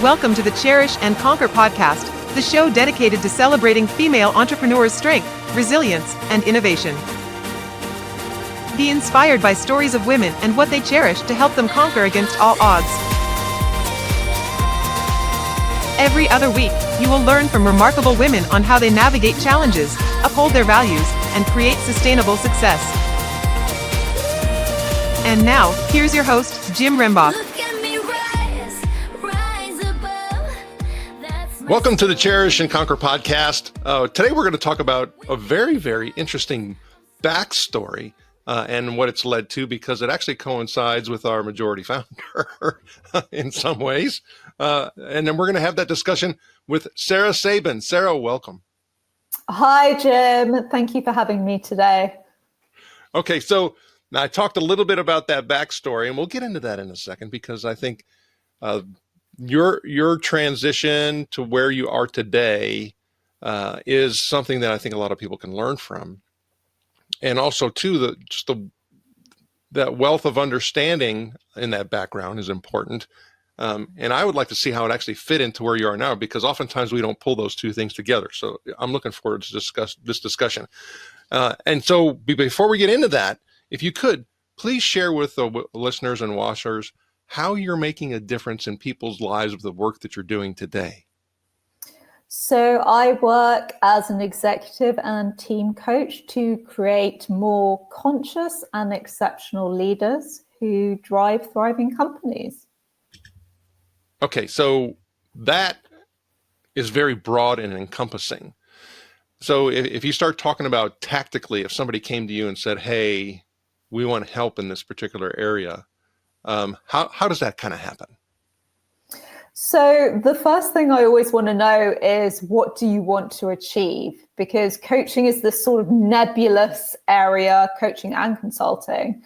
Welcome to the Cherish and Conquer podcast, the show dedicated to celebrating female entrepreneurs' strength, resilience, and innovation. Be inspired by stories of women and what they cherish to help them conquer against all odds. Every other week, you will learn from remarkable women on how they navigate challenges, uphold their values, and create sustainable success. And now, here's your host, Jim Rimbach. Welcome to the Cherish and Conquer podcast. Today we're going to talk about a very, very interesting backstory and what it's led to, because it actually coincides with our majority founder in some ways. And then we're going to have that discussion with Sara Sabin. Sara, welcome. Hi, Jim. Thank you for having me today. Okay, so now I talked a little bit about that backstory, and we'll get into that in a second, because I think your transition to where you are today is something that I think a lot of people can learn from, and also too that wealth of understanding in that background is important. And I would like to see how it actually fit into where you are now, because oftentimes we don't pull those two things together. So I'm looking forward to discuss this discussion. And so before we get into that, if you could please share with the listeners and watchers how you're making a difference in people's lives with the work that you're doing today. So I work as an executive and team coach to create more conscious and exceptional leaders who drive thriving companies. Okay, so that is very broad and encompassing. So if you start talking about tactically, if somebody came to you and said, hey, we want help in this particular area, how does that kind of happen? So the first thing I always want to know is, what do you want to achieve? Because coaching is this sort of nebulous area, coaching and consulting,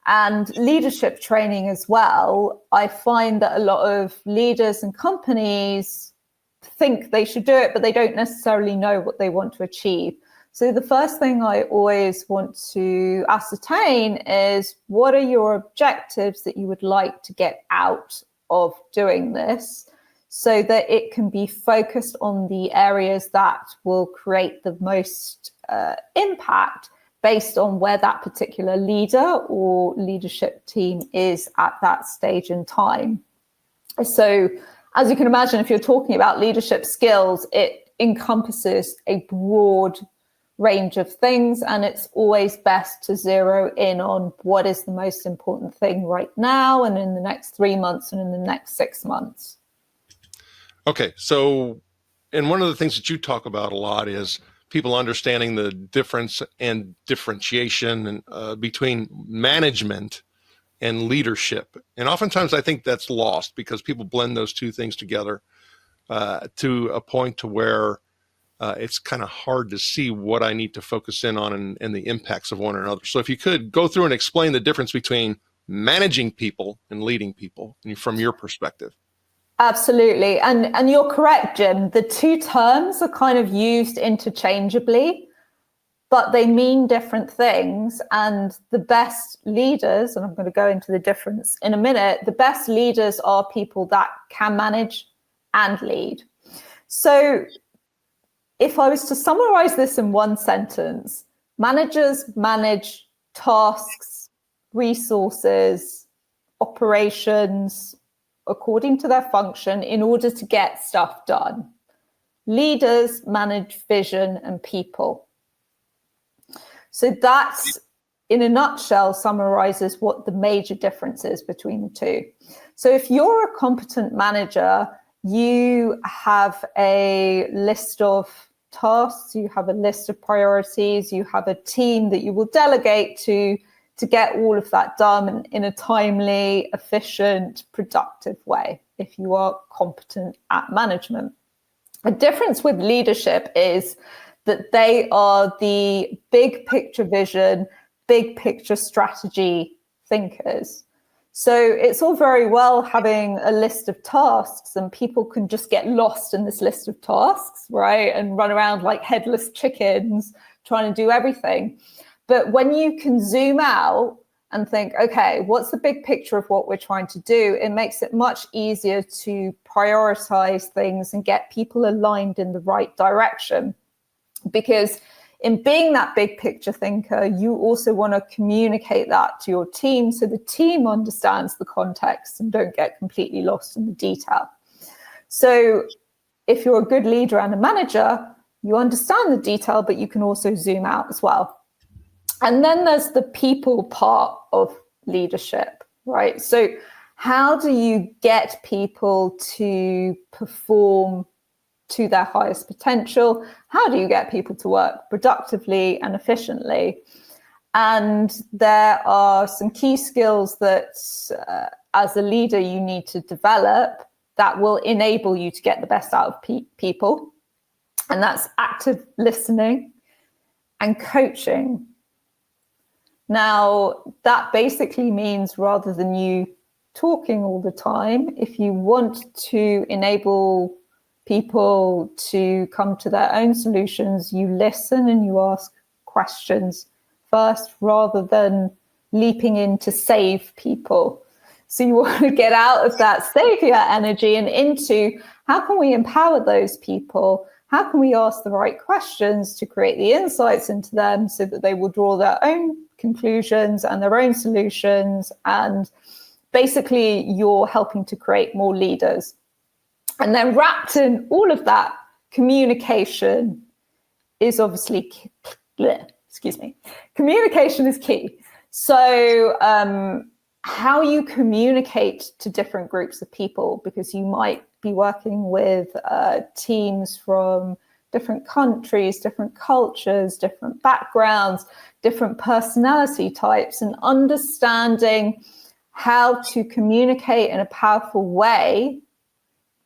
and leadership training as well. I find that a lot of leaders and companies think they should do it, but they don't necessarily know what they want to achieve. So the first thing I always want to ascertain is, what are your objectives that you would like to get out of doing this, so that it can be focused on the areas that will create the most impact based on where that particular leader or leadership team is at that stage in time. So as you can imagine, if you're talking about leadership skills, it encompasses a broad range of things, and it's always best to zero in on what is the most important thing right now and in the next 3 months and in the next 6 months. Okay, so, and one of the things that you talk about a lot is people understanding the difference and differentiation between management and leadership. And oftentimes I think that's lost, because people blend those two things together to a point to where it's kind of hard to see what I need to focus in on and the impacts of one another. So if you could go through and explain the difference between managing people and leading people from your perspective. Absolutely. And you're correct, Jim. The two terms are kind of used interchangeably, but they mean different things. And the best leaders, and I'm going to go into the difference in a minute, the best leaders are people that can manage and lead. So if I was to summarize this in one sentence, managers manage tasks, resources, operations according to their function in order to get stuff done. Leaders manage vision and people. So that's, in a nutshell, summarizes what the major difference is between the two. So if you're a competent manager, you have a list of tasks, you have a list of priorities, you have a team that you will delegate to get all of that done in a timely, efficient, productive way, if you are competent at management. A difference with leadership is that they are the big picture vision, big picture strategy thinkers. So it's all very well having a list of tasks, and people can just get lost in this list of tasks, right? And run around like headless chickens trying to do everything. But when you can zoom out and think, okay, what's the big picture of what we're trying to do? It makes it much easier to prioritize things and get people aligned in the right direction. Because in being that big picture thinker, you also want to communicate that to your team so the team understands the context and don't get completely lost in the detail. So if you're a good leader and a manager, you understand the detail, but you can also zoom out as well. And then there's the people part of leadership, right? So how do you get people to perform to their highest potential? How do you get people to work productively and efficiently? And there are some key skills that as a leader you need to develop that will enable you to get the best out of people. And that's active listening and coaching. Now, that basically means rather than you talking all the time, if you want to enable people to come to their own solutions, you listen and you ask questions first rather than leaping in to save people. So you want to get out of that savior energy and into how can we empower those people? How can we ask the right questions to create the insights into them so that they will draw their own conclusions and their own solutions? And basically, you're helping to create more leaders. And then wrapped in all of that, communication is obviously communication is key. So how you communicate to different groups of people, because you might be working with teams from different countries, different cultures, different backgrounds, different personality types, and understanding how to communicate in a powerful way,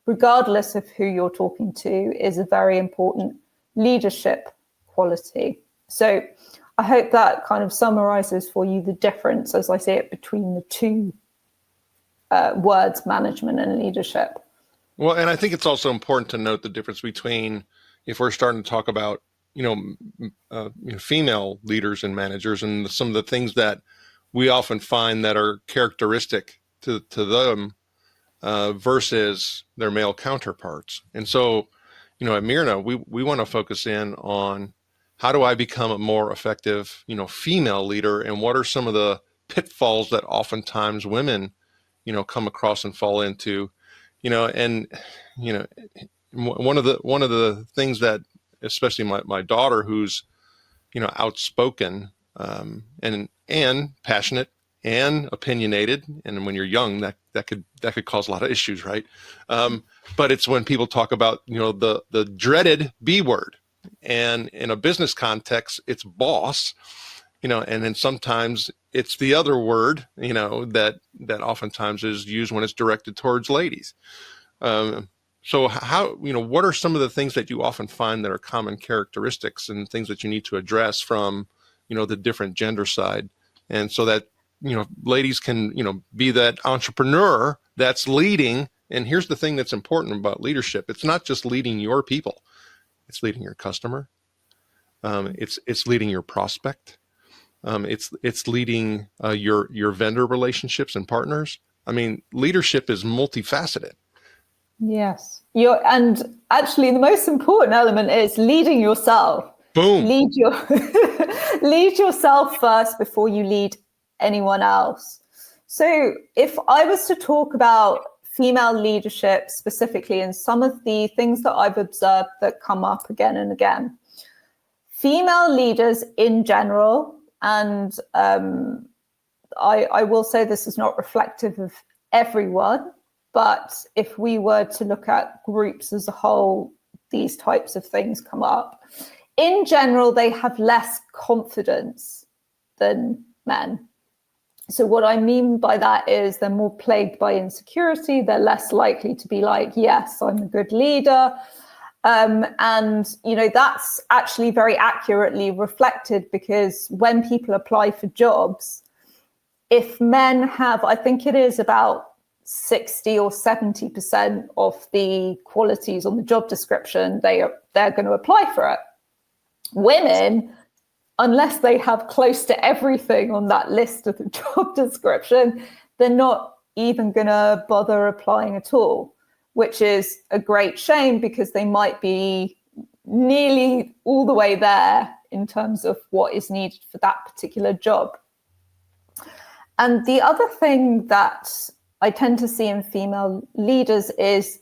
regardless of who you're talking to, is a very important leadership quality. So I hope that kind of summarizes for you the difference, as I say it, between the two words, management and leadership. Well, and I think it's also important to note the difference between, if we're starting to talk about, female leaders and managers, and some of the things that we often find that are characteristic to them versus their male counterparts. And so, at Myrna, we want to focus in on how do I become a more effective, female leader, and what are some of the pitfalls that oftentimes women, come across and fall into, and one of the things that, especially my daughter, who's outspoken and passionate and opinionated, and when you're young, that could cause a lot of issues, right? But it's when people talk about the dreaded B word, and in a business context, it's boss, and then sometimes it's the other word, that oftentimes is used when it's directed towards ladies. So how, what are some of the things that you often find that are common characteristics and things that you need to address from, the different gender side, and so that, ladies can, be that entrepreneur that's leading. And here's the thing that's important about leadership. It's not just leading your people. It's leading your customer. It's leading your prospect. It's leading your vendor relationships and partners. I mean, leadership is multifaceted. Yes. And actually the most important element is leading yourself. Boom. Lead yourself first before you lead anyone else. So if I was to talk about female leadership specifically, and some of the things that I've observed that come up again and again, female leaders in general, and I will say this is not reflective of everyone, but if we were to look at groups as a whole, these types of things come up. In general, they have less confidence than men. So what I mean by that is they're more plagued by insecurity. They're less likely to be like, yes, I'm a good leader. And, that's actually very accurately reflected, because when people apply for jobs, if men have, I think it is about 60 or 70% of the qualities on the job description, they're going to apply for it. Women unless they have close to everything on that list of the job description, they're not even going to bother applying at all, which is a great shame because they might be nearly all the way there in terms of what is needed for that particular job. And the other thing that I tend to see in female leaders is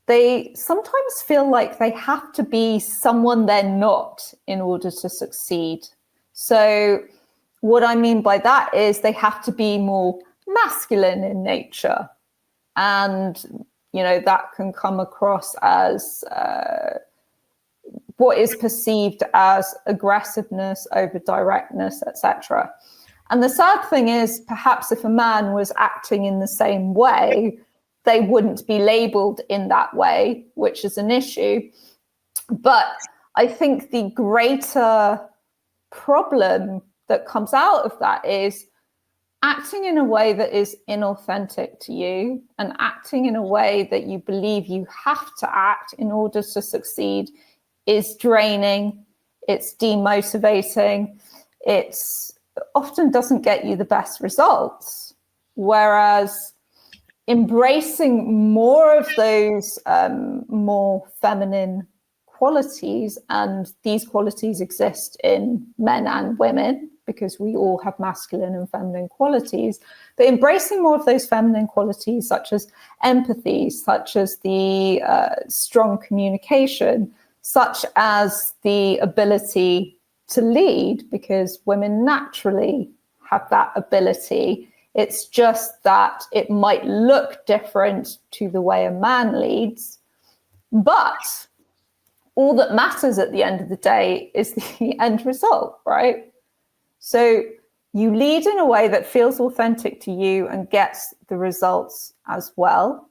they sometimes feel like they have to be someone they're not in order to succeed. So what I mean by that is they have to be more masculine in nature. And, you know, that can come across as what is perceived as aggressiveness over directness, etc. And the sad thing is, perhaps if a man was acting in the same way, they wouldn't be labeled in that way, which is an issue. But I think the greater problem that comes out of that is acting in a way that is inauthentic to you and acting in a way that you believe you have to act in order to succeed is draining, it's demotivating, it's often doesn't get you the best results. Whereas embracing more of those more feminine qualities, and these qualities exist in men and women because we all have masculine and feminine qualities, but embracing more of those feminine qualities such as empathy, such as the strong communication, such as the ability to lead, because women naturally have that ability. It's just that it might look different to the way a man leads. But all that matters at the end of the day is the end result, right? So you lead in a way that feels authentic to you and gets the results as well.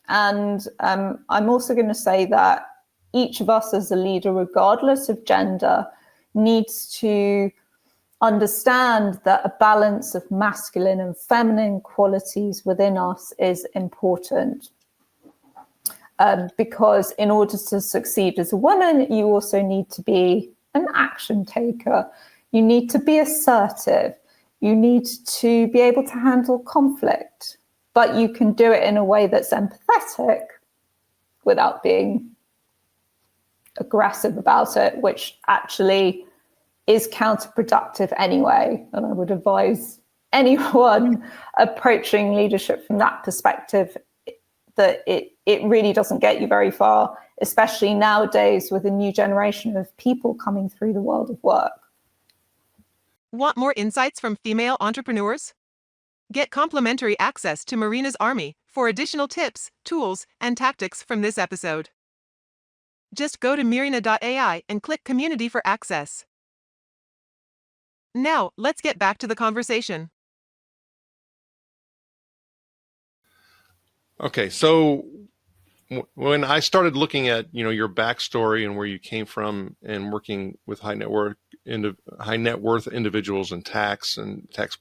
And I'm also going to say that each of us as a leader, regardless of gender, needs to understand that a balance of masculine and feminine qualities within us is important. Because in order to succeed as a woman, you also need to be an action taker. You need to be assertive. You need to be able to handle conflict, but you can do it in a way that's empathetic without being aggressive about it, which actually is counterproductive anyway. And I would advise anyone approaching leadership from that perspective that it really doesn't get you very far, especially nowadays with a new generation of people coming through the world of work. Want more insights from female entrepreneurs? Get complimentary access to Marina's Army for additional tips, tools, and tactics from this episode. Just go to Marina.ai and click Community for access. Now, let's get back to the conversation. Okay, so when I started looking at, you know, your backstory and where you came from and working with high net worth individuals and tax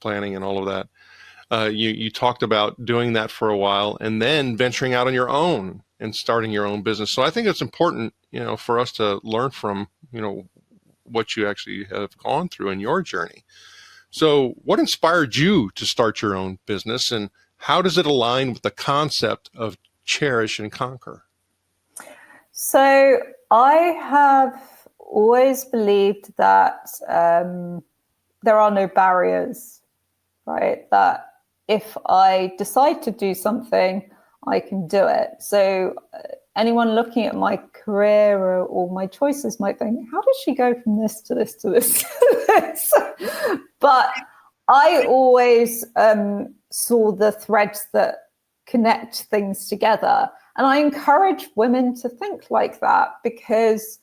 planning and all of that, you talked about doing that for a while and then venturing out on your own and starting your own business. So I think it's important, you know, for us to learn from, you know, what you actually have gone through in your journey. So what inspired you to start your own business, and how does it align with the concept of cherish and conquer? So I have always believed that there are no barriers, right? That if I decide to do something, I can do it. So anyone looking at my career or my choices might think, how does she go from this to this to this to this? But I always saw the threads that connect things together. And I encourage women to think like that, because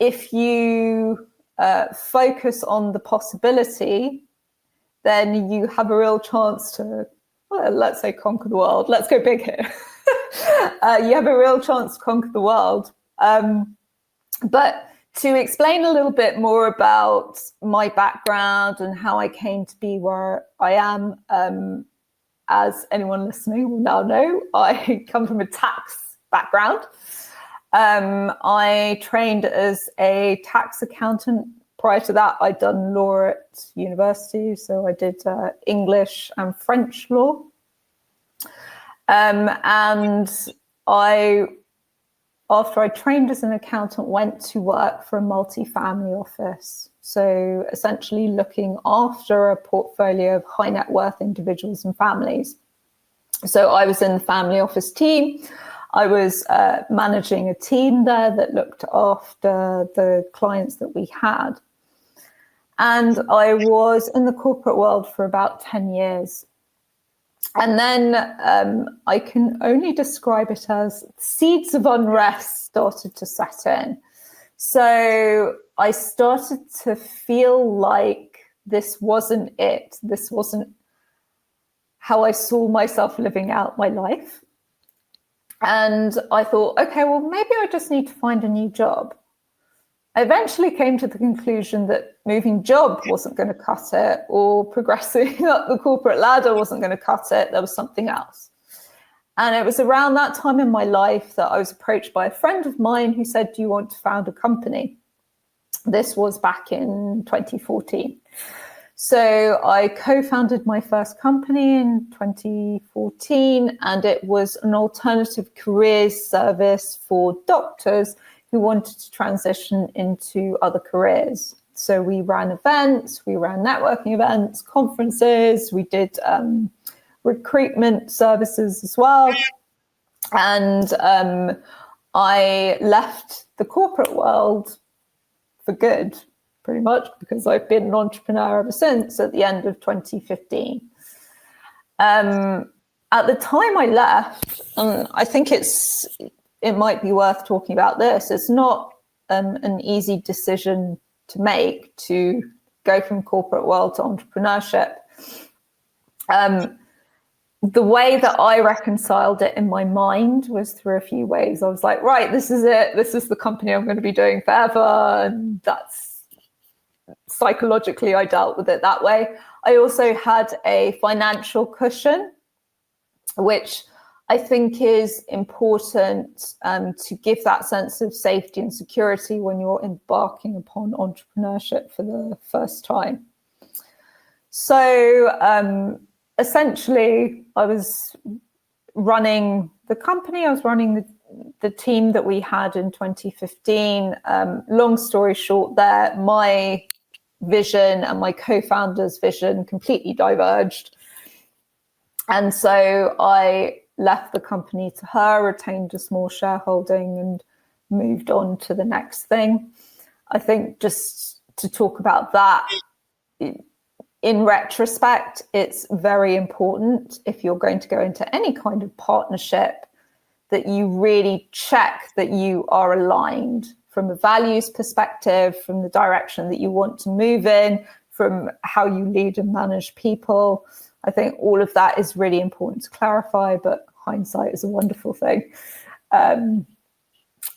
if you focus on the possibility, then you have a real chance to, well, let's say, conquer the world. Let's go big here. You have a real chance to conquer the world. But to explain a little bit more about my background and how I came to be where I am, as anyone listening will now know, I come from a tax background. I trained as a tax accountant prior to that, I'd done law at university. So I did English and French law. And after I trained as an accountant, went to work for a multi-family office. So essentially looking after a portfolio of high net worth individuals and families. So I was in the family office team. I was managing a team there that looked after the clients that we had. And I was in the corporate world for about 10 years. And then I can only describe it as seeds of unrest started to set in. So I started to feel like this wasn't it. This wasn't how I saw myself living out my life. And I thought, okay, well, maybe I just need to find a new job. I eventually came to the conclusion that moving job wasn't going to cut it, or progressing up the corporate ladder wasn't going to cut it. There was something else. And it was around that time in my life that I was approached by a friend of mine who said, do you want to found a company? This was back in 2014. So I co-founded my first company in 2014, and it was an alternative careers service for doctors who wanted to transition into other careers. So we ran events, we ran networking events, conferences, we did recruitment services as well. And I left the corporate world for good, pretty much, because I've been an entrepreneur ever since at the end of 2015. At the time I left, I think it might be worth talking about this. It's not an easy decision to make to go from corporate world to entrepreneurship. The way that I reconciled it in my mind was through a few ways. I was like, right, this is it. This is the company I'm going to be doing forever. And that's psychologically, I dealt with it that way. I also had a financial cushion, which I think is important to give that sense of safety and security when you're embarking upon entrepreneurship for the first time. So essentially, I was running the company. I was running the team that we had in 2015. Long story short there, my vision and my co-founder's vision completely diverged. And so I left the company to her, retained a small shareholding, and moved on to the next thing. I think just to talk about that, in retrospect, it's very important if you're going to go into any kind of partnership that you really check that you are aligned from a values perspective, from the direction that you want to move in, from how you lead and manage people. I think all of that is really important to clarify, but hindsight is a wonderful thing. And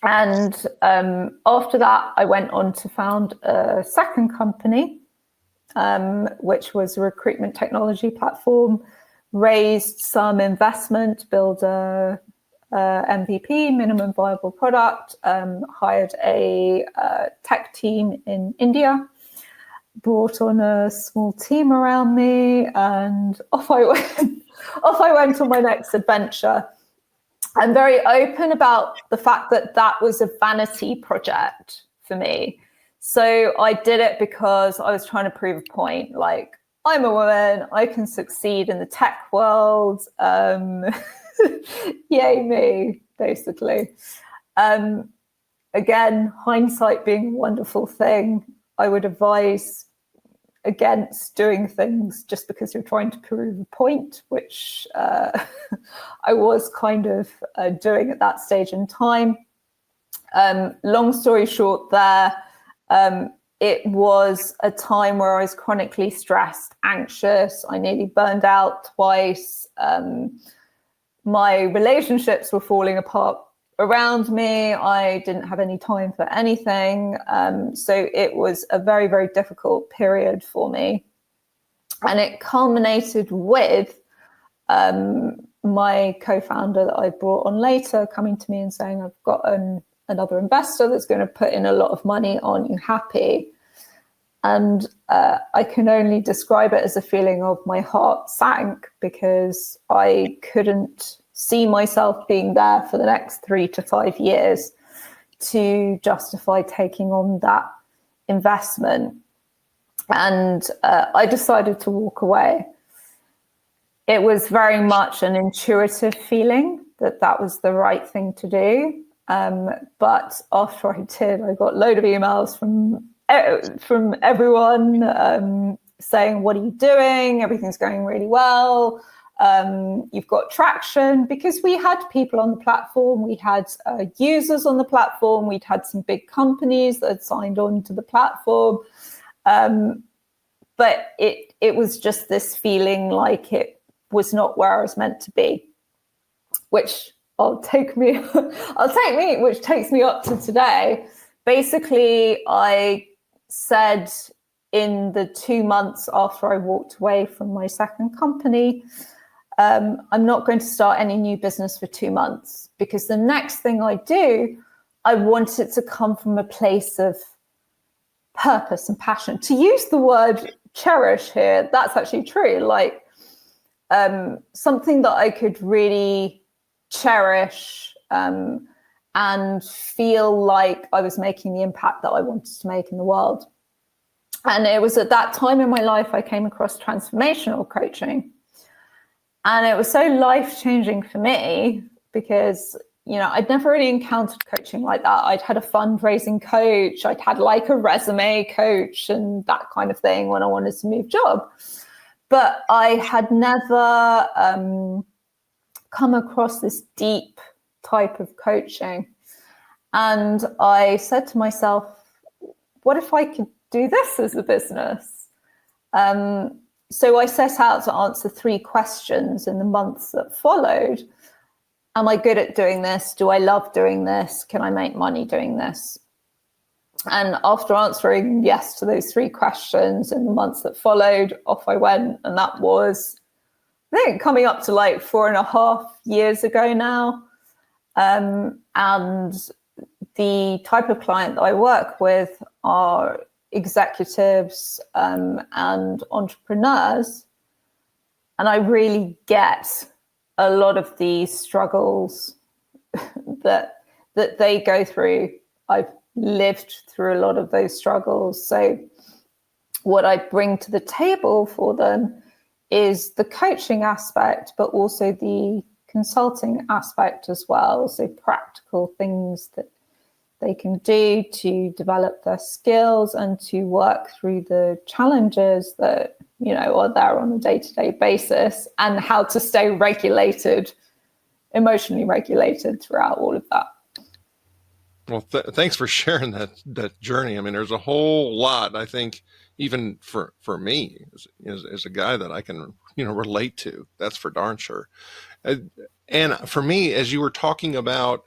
after that, I went on to found a second company, which was a recruitment technology platform, raised some investment, built a MVP, minimum viable product, hired a tech team in India, brought on a small team around me, and off I went. Off I went on my next adventure. I'm very open about the fact that that was a vanity project for me. So I did it because I was trying to prove a point. Like, I'm a woman, I can succeed in the tech world. Yay me, basically. Again, hindsight being a wonderful thing, I would advise against doing things just because you're trying to prove a point, which I was kind of doing at that stage in time. Long story short there, it was a time where I was chronically stressed, anxious. I nearly burned out twice. My relationships were falling apart around me. I didn't have any time for anything. So it was a very, very difficult period for me. And it culminated with my co-founder that I brought on later coming to me and saying, I've got another investor that's going to put in a lot of money. Aren't you happy? And I can only describe it as a feeling of my heart sank, because I couldn't see myself being there for the next 3 to 5 years to justify taking on that investment. And I decided to walk away. It was very much an intuitive feeling that that was the right thing to do. But after I did, I got a load of emails from everyone saying, what are you doing? Everything's going really well. You've got traction, because we had people on the platform. We had users on the platform. We'd had some big companies that had signed on to the platform. But it was just this feeling like it was not where I was meant to be, which takes me up to today. Basically, I said in the 2 months after I walked away from my second company, I'm not going to start any new business for 2 months, because the next thing I do, I want it to come from a place of purpose and passion. To use the word cherish here, that's actually true. Like something that I could really cherish and feel like I was making the impact that I wanted to make in the world. And it was at that time in my life I came across transformational coaching. And it was so life-changing for me, because, you know, I'd never really encountered coaching like that. I'd had a fundraising coach, I'd had like a resume coach and that kind of thing when I wanted to move job. But I had never come across this deep type of coaching. And I said to myself, what if I could do this as a business? So I set out to answer 3 questions in the months that followed. Am I good at doing this? Do I love doing this? Can I make money doing this? And after answering yes to those 3 questions in the months that followed, off I went. And that was, I think, coming up to like 4.5 years ago now. And the type of client that I work with are executives and entrepreneurs. And I really get a lot of these struggles that they go through. I've lived through a lot of those struggles. So what I bring to the table for them is the coaching aspect, but also the consulting aspect as well. So practical things that they can do to develop their skills and to work through the challenges that, you know, are there on a day-to-day basis, and how to stay regulated, emotionally regulated throughout all of that. Well, thanks for sharing that journey. I mean, there's a whole lot, I think, even for me as a guy, that I can, you know, relate to. That's for darn sure. And for me, as you were talking about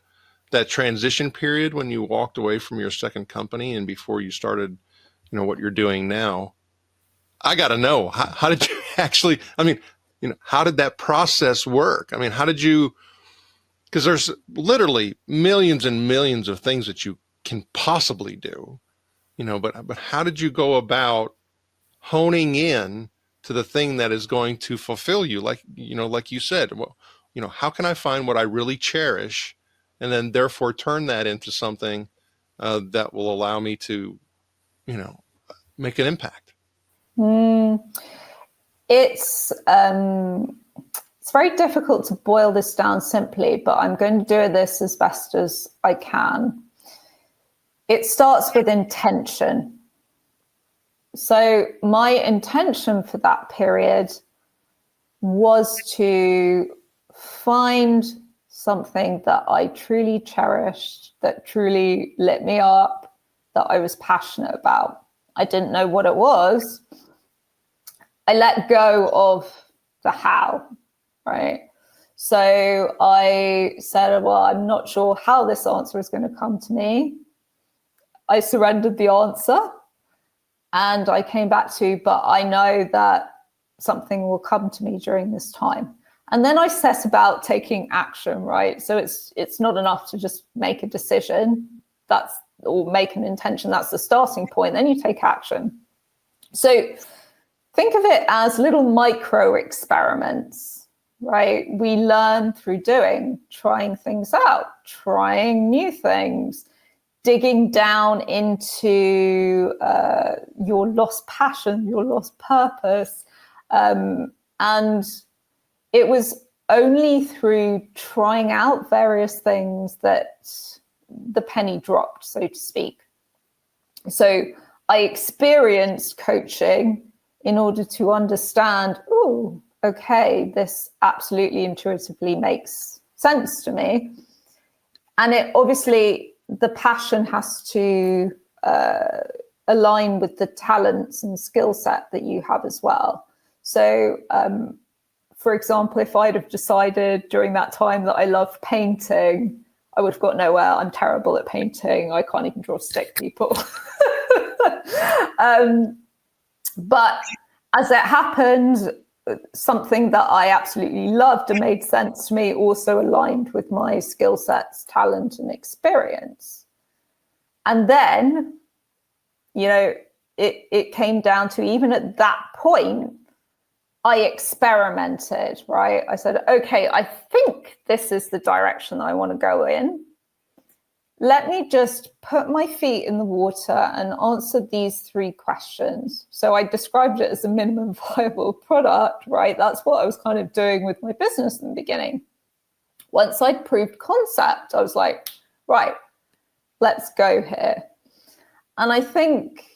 that transition period when you walked away from your second company and before you started, you know, what you're doing now, I got to know, how did you actually, I mean, you know, how did that process work? I mean, how did you, because there's literally millions and millions of things that you can possibly do, you know, but how did you go about honing in to the thing that is going to fulfill you? Like, you know, like you said, well, you know, how can I find what I really cherish, and then therefore turn that into something that will allow me to, you know, make an impact? It's very difficult to boil this down simply, but I'm going to do this as best as I can. It starts with intention. So my intention for that period was to find something that I truly cherished, that truly lit me up, that I was passionate about. I didn't know what it was. I let go of the how, right? So I said, well, I'm not sure how this answer is going to come to me. I surrendered the answer and I came back to, but I know that something will come to me during this time. And then I set about taking action, right? So it's not enough to just make a decision, or make an intention. That's the starting point. Then you take action. So think of it as little micro experiments, right? We learn through doing, trying things out, trying new things, digging down into your lost passion, your lost purpose. And it was only through trying out various things that the penny dropped, so to speak. So I experienced coaching in order to understand, oh, okay, this absolutely intuitively makes sense to me. And it obviously, the passion has to align with the talents and skill set that you have as well. So, for example, if I'd have decided during that time that I love painting, I would have got nowhere. I'm terrible at painting. I can't even draw stick people. But as it happened, something that I absolutely loved and made sense to me also aligned with my skill sets, talent, and experience. And then, you know, it came down to, even at that point, I experimented, right? I said, okay, I think this is the direction that I want to go in. Let me just put my feet in the water and answer these 3 questions. So I described it as a minimum viable product, right? That's what I was kind of doing with my business in the beginning. Once I'd proved concept, I was like, right, let's go here. And I think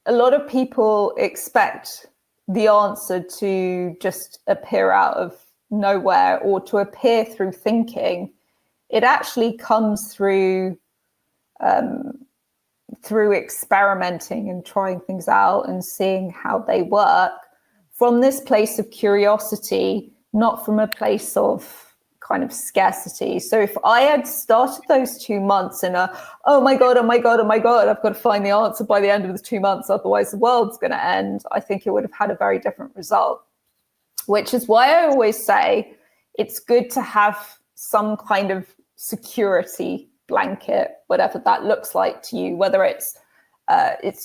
a lot of people expect the answer to just appear out of nowhere or to appear through thinking. It actually comes through experimenting and trying things out and seeing how they work from this place of curiosity, not from a place of kind of scarcity. So if I had started those 2 months in a, oh my God, I've got to find the answer by the end of the 2 months, otherwise the world's going to end, I think it would have had a very different result. Which is why I always say it's good to have some kind of security blanket, whatever that looks like to you, whether it's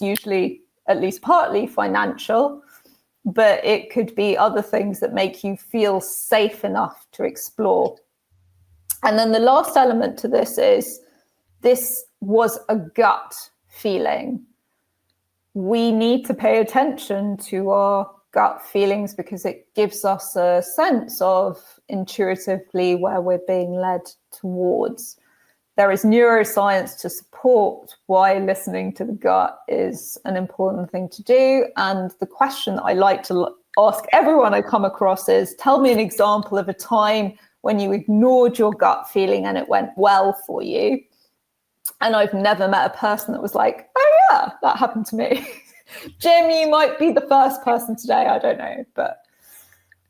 usually at least partly financial, but it could be other things that make you feel safe enough to explore. And then the last element to this is, this was a gut feeling. We need to pay attention to our gut feelings because it gives us a sense of intuitively where we're being led towards. There is neuroscience to support why listening to the gut is an important thing to do. And the question that I like to ask everyone I come across is, tell me an example of a time when you ignored your gut feeling and it went well for you. And I've never met a person that was like, oh yeah, that happened to me. Jim, you might be the first person today. I don't know, but.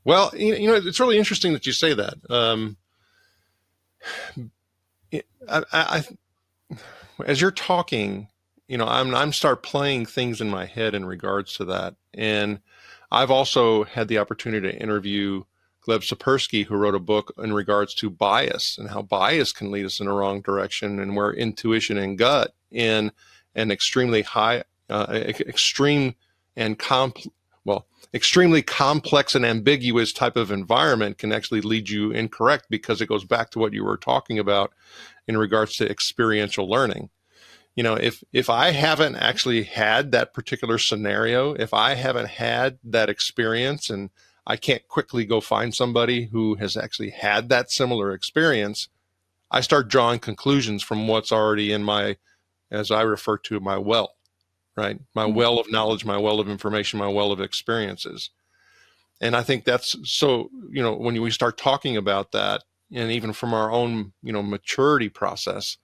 Well, you know, it's really interesting that you say that. As you're talking, you know, I'm start playing things in my head in regards to that. And I've also had the opportunity to interview Gleb Sapersky, who wrote a book in regards to bias and how bias can lead us in the wrong direction, and where intuition and gut in an extremely high, extremely complex and ambiguous type of environment can actually lead you incorrect, because it goes back to what you were talking about in regards to experiential learning. You know, if I haven't actually had that particular scenario, if I haven't had that experience, and I can't quickly go find somebody who has actually had that similar experience, I start drawing conclusions from what's already in my, as I refer to, my well, right? My well of knowledge, my well of information, my well of experiences. And I think that's so, you know, when we start talking about that, and even from our own, you know, maturity process,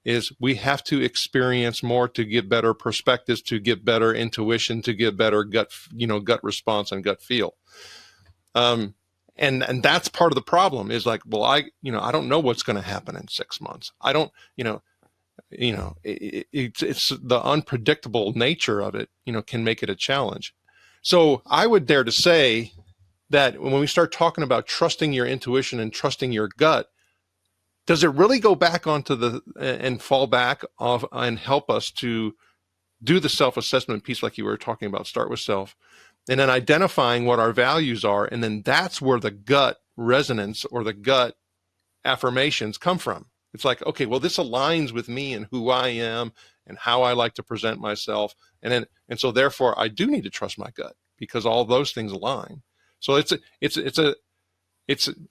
is we have to experience more to get better perspectives, to get better intuition, to get better gut, you know, gut response and gut feel. And that's part of the problem, is like, well, I don't know what's going to happen in 6 months. I don't, it's the unpredictable nature of it, you know, can make it a challenge. So I would dare to say that when we start talking about trusting your intuition and trusting your gut, does it really go back onto and fall back off and help us to do the self-assessment piece like you were talking about, start with self, and then identifying what our values are. And then that's where the gut resonance or the gut affirmations come from. It's like, okay, well, this aligns with me and who I am and how I like to present myself. And so therefore I do need to trust my gut because all those things align. So it's a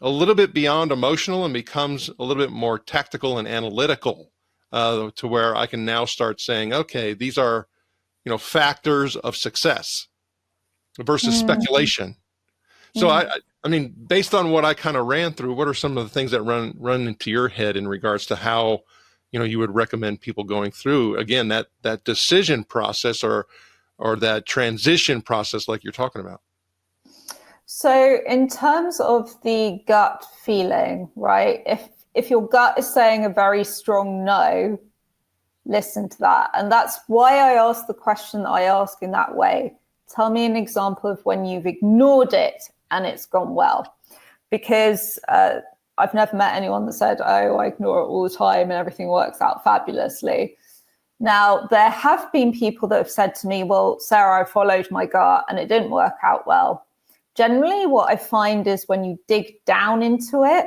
little bit beyond emotional and becomes a little bit more tactical and analytical, to where I can now start saying, okay, these are, factors of success versus speculation. So I mean, based on what I kind of ran through, what are some of the things that run into your head in regards to how, you would recommend people going through, again, that decision process or that transition process like you're talking about? So in terms of the gut feeling, right? If your gut is saying a very strong no, listen to that. And that's why I ask the question that I ask in that way. Tell me an example of when you've ignored it and it's gone well. Because I've never met anyone that said, oh, I ignore it all the time and everything works out fabulously. Now, there have been people that have said to me, well, Sarah, I followed my gut and it didn't work out well. Generally, what I find is when you dig down into it,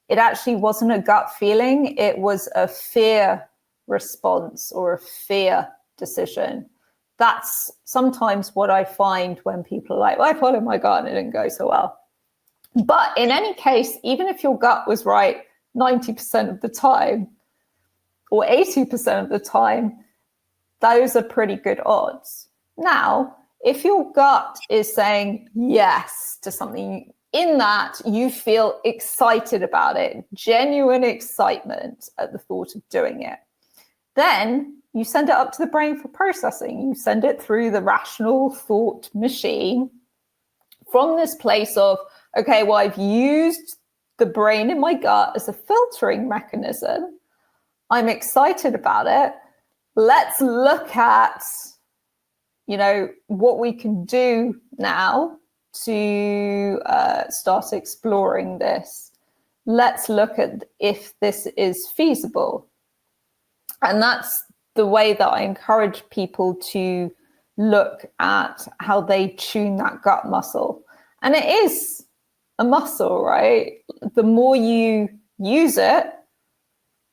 it actually wasn't a gut feeling. It was a fear response or a fear decision. That's sometimes what I find when people are like, well, I followed my gut and it didn't go so well. But in any case, even if your gut was right 90% of the time or 80% of the time, those are pretty good odds. Now, if your gut is saying yes to something, in that you feel excited about it, genuine excitement at the thought of doing it, then you send it up to the brain for processing. You send it through the rational thought machine from this place of, okay, well, I've used the brain in my gut as a filtering mechanism. I'm excited about it. Let's look at, what we can do now to start exploring this. Let's look at if this is feasible. And that's the way that I encourage people to look at how they tune that gut muscle. And it is a muscle, right? The more you use it,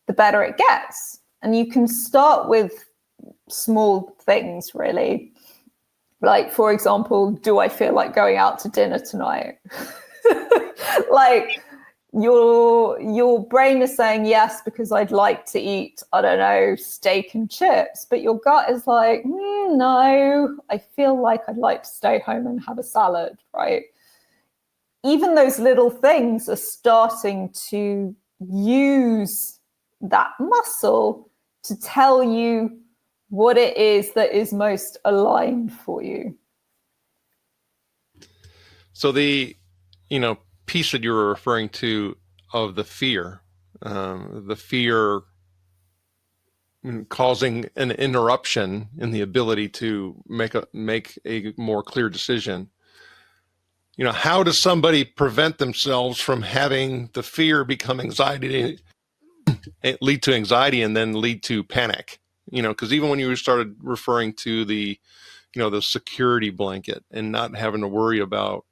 the better it gets. And you can start with small things, really. Like, for example, do I feel like going out to dinner tonight? Like, your brain is saying yes because I'd like to eat, I don't know, steak and chips. But your gut is like, no, I feel like I'd like to stay home and have a salad, right? Even those little things are starting to use that muscle to tell you what it is that is most aligned for you. So the, piece that you were referring to of the fear causing an interruption in the ability to make a more clear decision. How does somebody prevent themselves from having the fear become anxiety, lead to anxiety, and then lead to panic? Because even when you started referring to the security blanket and not having to worry about,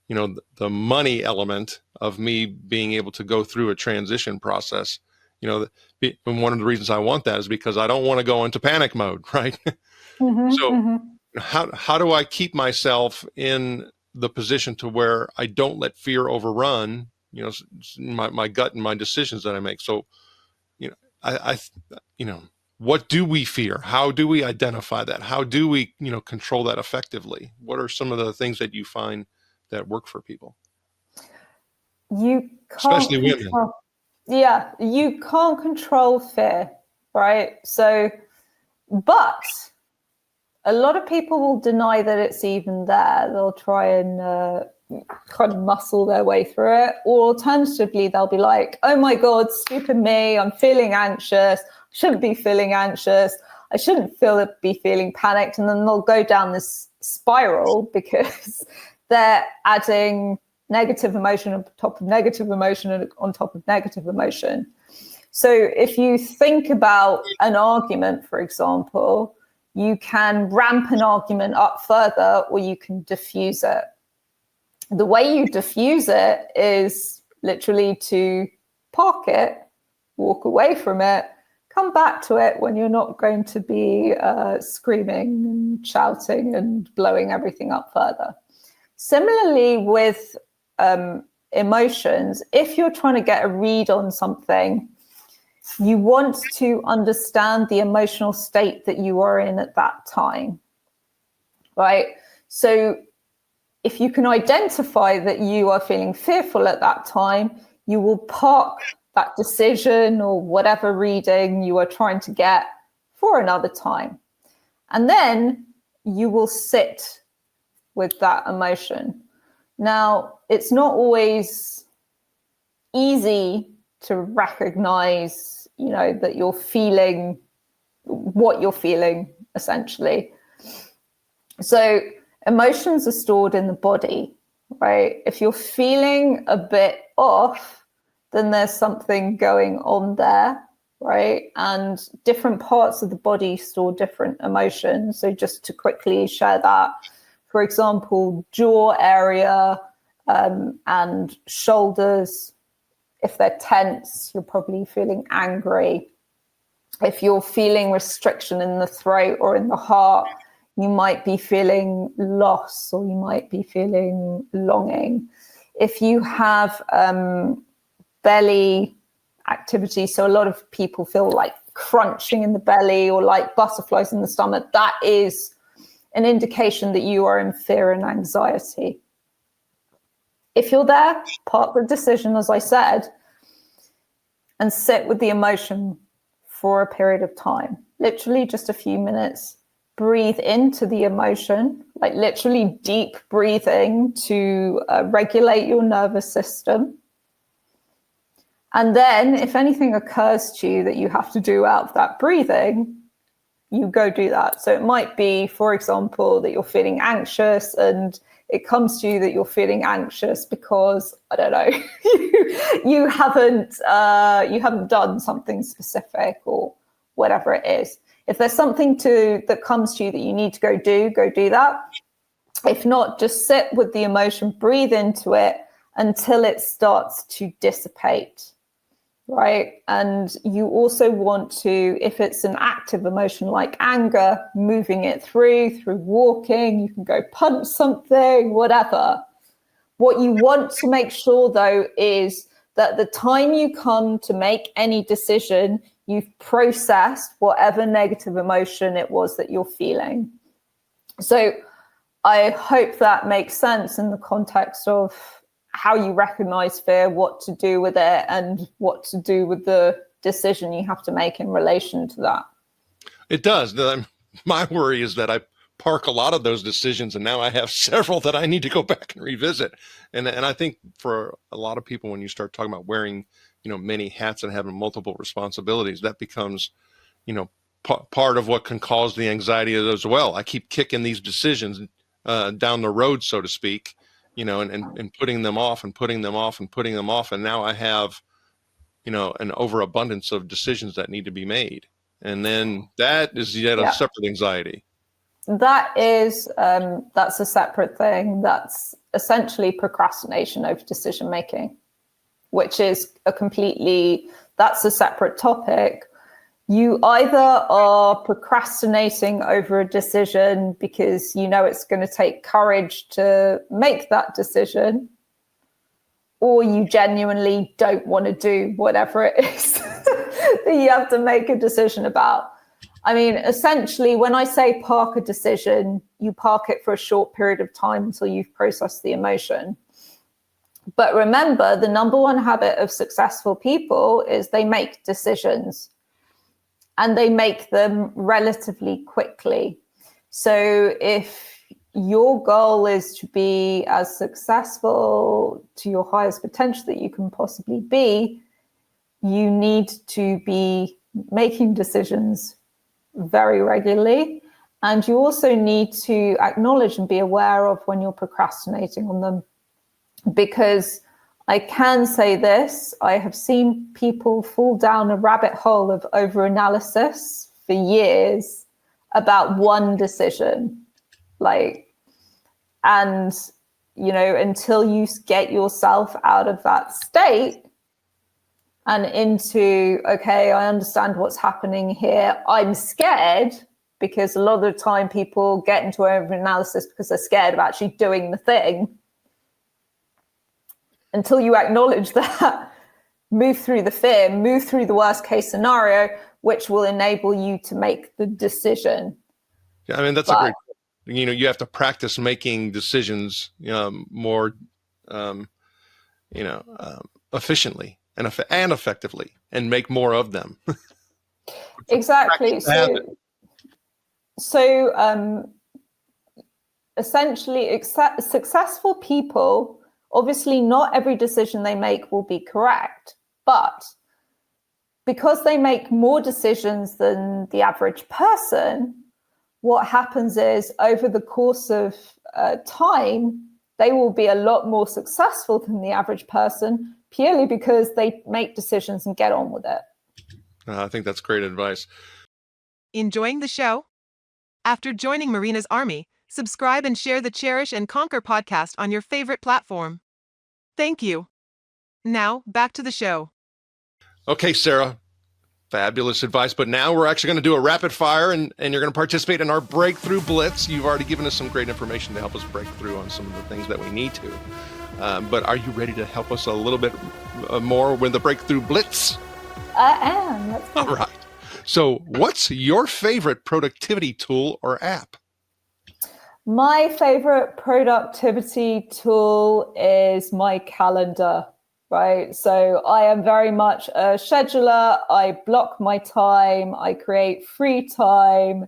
the money element of me being able to go through a transition process, and one of the reasons I want that is because I don't want to go into panic mode, right? How do I keep myself in the position to where I don't let fear overrun, my gut and my decisions that I make? So, what do we fear? How do we identify that? How do we, control that effectively? What are some of the things that you find that work for people? You can't especially women. Yeah, you can't control fear, right? So, but a lot of people will deny that it's even there. They'll try and kind of muscle their way through it. Or alternatively, they'll be like, oh my God, stupid me, I'm feeling anxious. I shouldn't be feeling anxious. I shouldn't be feeling panicked. And then they'll go down this spiral because they're adding negative emotion on top of negative emotion and on top of negative emotion. So if you think about an argument, for example, You can ramp an argument up further, or you can diffuse it. The way you diffuse it is literally to park it, walk away from it, come back to it when you're not going to be screaming and shouting and blowing everything up further. Similarly with emotions, if you're trying to get a read on something, you want to understand the emotional state that you are in at that time, right? So if you can identify that you are feeling fearful at that time, you will park that decision or whatever reading you are trying to get for another time. And then you will sit with that emotion. Now, it's not always easy to recognize, that you're feeling what you're feeling, essentially. So emotions are stored in the body, right? If you're feeling a bit off, then there's something going on there, right? And different parts of the body store different emotions. So just to quickly share that, for example, jaw area and shoulders, if they're tense, you're probably feeling angry. If you're feeling restriction in the throat or in the heart, you might be feeling loss, or you might be feeling longing. If you have belly activity, so a lot of people feel like crunching in the belly or like butterflies in the stomach, that is an indication that you are in fear and anxiety. If you're there, park the decision, as I said, and sit with the emotion for a period of time, literally just a few minutes. Breathe into the emotion, like literally deep breathing to regulate your nervous system. And then if anything occurs to you that you have to do out of that breathing, you go do that. So it might be, for example, that you're feeling anxious, and it comes to you that you're feeling anxious because, I don't know, you haven't done something specific or whatever it is. If there's something that comes to you that you need to go do that. If not, just sit with the emotion, breathe into it until it starts to dissipate. Right. And you also want to, if it's an active emotion like anger, moving it through walking, you can go punch something, whatever. What you want to make sure, though, is that the time you come to make any decision, you've processed whatever negative emotion it was that you're feeling. So I hope that makes sense in the context of how you recognize fear, what to do with it, and what to do with the decision you have to make in relation to that. It does. My worry is that I park a lot of those decisions, and now I have several that I need to go back and revisit. And I think for a lot of people, when you start talking about wearing, many hats and having multiple responsibilities, that becomes, part of what can cause the anxiety as well. I keep kicking these decisions down the road, so to speak, and putting them off and putting them off and putting them off. And now I have, an overabundance of decisions that need to be made. And then that is yet a separate anxiety. That is, that's a separate thing. That's essentially procrastination over decision making, which is that's a separate topic. You either are procrastinating over a decision because it's going to take courage to make that decision, or you genuinely don't want to do whatever it is that you have to make a decision about. I mean, essentially, when I say park a decision, you park it for a short period of time until you've processed the emotion. But remember, the number one habit of successful people is they make decisions. And they make them relatively quickly. So if your goal is to be as successful to your highest potential that you can possibly be, you need to be making decisions very regularly. And you also need to acknowledge and be aware of when you're procrastinating on them. Because I can say this, I have seen people fall down a rabbit hole of overanalysis for years about one decision. And, until you get yourself out of that state and into, okay, I understand what's happening here. I'm scared, because a lot of the time people get into overanalysis because they're scared of actually doing the thing. Until you acknowledge that, move through the fear, move through the worst case scenario, which will enable you to make the decision. Yeah, I mean, that's a great, you have to practice making decisions more, efficiently and effectively, and make more of them. Exactly. So essentially, successful people, obviously not every decision they make will be correct, but because they make more decisions than the average person, what happens is over the course of time, they will be a lot more successful than the average person, purely because they make decisions and get on with it. I think that's great advice. Enjoying the show? After joining Marina's army, subscribe and share the Cherish and Conquer podcast on your favorite platform. Thank you. Now, back to the show. Okay, Sara, fabulous advice. But now we're actually going to do a rapid fire, and you're going to participate in our breakthrough blitz. You've already given us some great information to help us break through on some of the things that we need to. But are you ready to help us a little bit more with the breakthrough blitz? I am. Let's go. All right. So what's your favorite productivity tool or app? My favorite productivity tool is my calendar, right? So I am very much a scheduler. I block my time. I create free time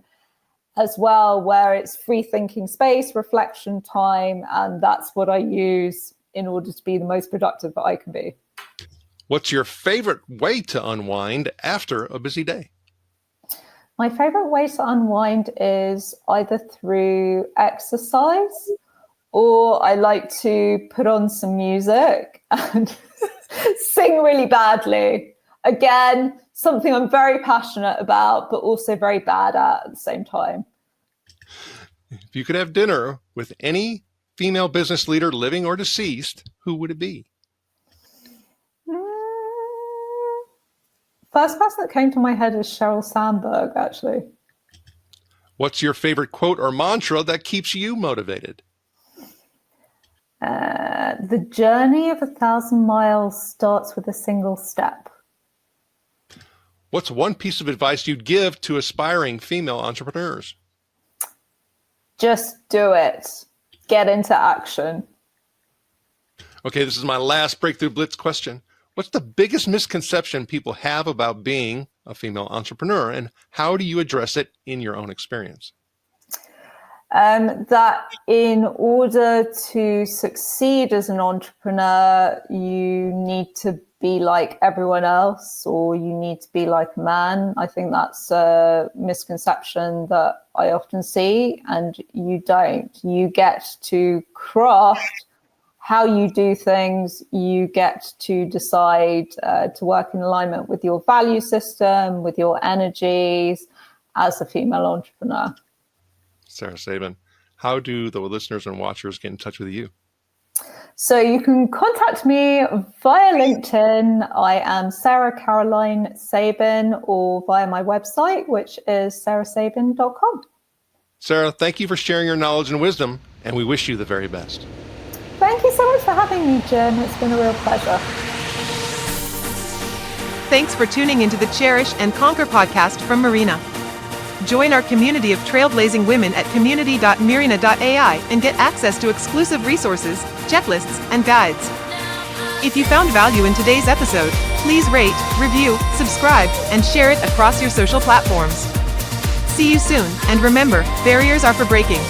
as well, where it's free thinking space, reflection time. And that's what I use in order to be the most productive that I can be. What's your favorite way to unwind after a busy day? My favorite way to unwind is either through exercise, or I like to put on some music and sing really badly. Again, something I'm very passionate about, but also very bad at the same time. If you could have dinner with any female business leader, living or deceased, who would it be? First person that came to my head is Sheryl Sandberg, actually. What's your favorite quote or mantra that keeps you motivated? The journey of 1,000 miles starts with a single step. What's one piece of advice you'd give to aspiring female entrepreneurs? Just do it. Get into action. Okay, this is my last Breakthrough Blitz question. What's the biggest misconception people have about being a female entrepreneur, and how do you address it in your own experience? That in order to succeed as an entrepreneur, you need to be like everyone else, or you need to be like a man. I think that's a misconception that I often see, and you don't. You get to craft how you do things. You get to decide to work in alignment with your value system, with your energies as a female entrepreneur. Sara Sabin, how do the listeners and watchers get in touch with you? So you can contact me via LinkedIn. I am Sara Caroline Sabin, or via my website, which is sarasabin.com. Sara, thank you for sharing your knowledge and wisdom, and we wish you the very best. Thank you so much for having me, Jim. It's been a real pleasure. Thanks for tuning into the Cherish and Conquer podcast from Marina. Join our community of trailblazing women at community.marina.ai and get access to exclusive resources, checklists, and guides. If you found value in today's episode, please rate, review, subscribe, and share it across your social platforms. See you soon, and remember, barriers are for breaking.